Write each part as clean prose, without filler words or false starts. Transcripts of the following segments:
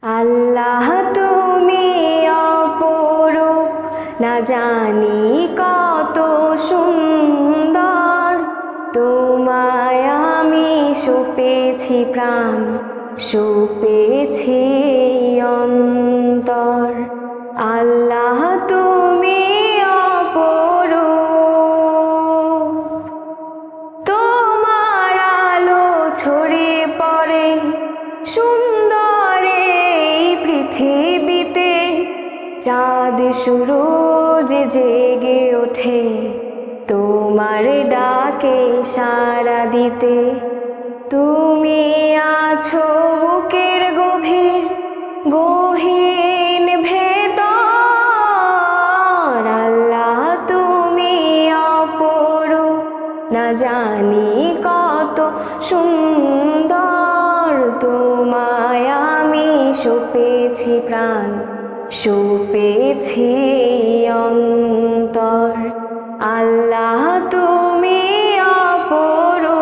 আল্লাহ তুমি অপরূপ, না জানি কত সুন্দর। তোমায় আমি সপেছি প্রাণ, সপেছি অন্তর। আল্লাহ তুমি অপরূপ, তোমার আলো ছড়িয়ে পড়ে সুন্দর এই পৃথিবীতে। চাঁদ সূরজ জেগে ওঠে তোমার ডাকে সাড়া দিতে। তুমি আছো বুকের গভীর গহীন ভেতর। আল্লাহ তুমি অপরূপ, না জানি কত সুন্দর। তোমায় আমি সপেছি প্রাণ, সপেছি অন্তর। আল্লাহ তুমি অপরূপ,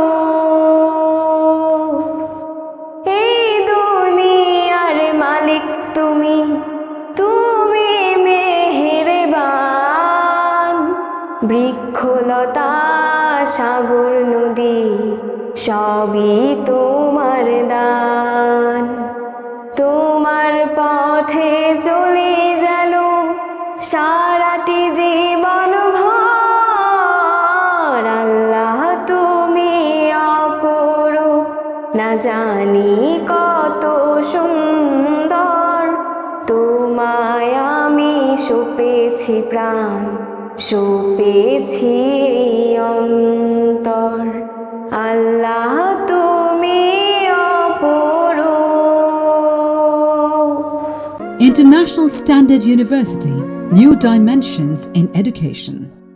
এই দুনিয়ার মালিক তুমি, তুমি মেহেরবান। বৃক্ষলতা সাগর নদী সবই তোমার দান। তোমার পথে চলে যেন সারাটি জীবন ভর। আল্লাহ তুমি অপরূপ, না জানি কত সুন্দর। তোমায় আমি সপেছি প্রাণ, সপেছি অন্তর। আল্লাহ তুমি অপরূপ। International Standard University, New Dimensions in Education.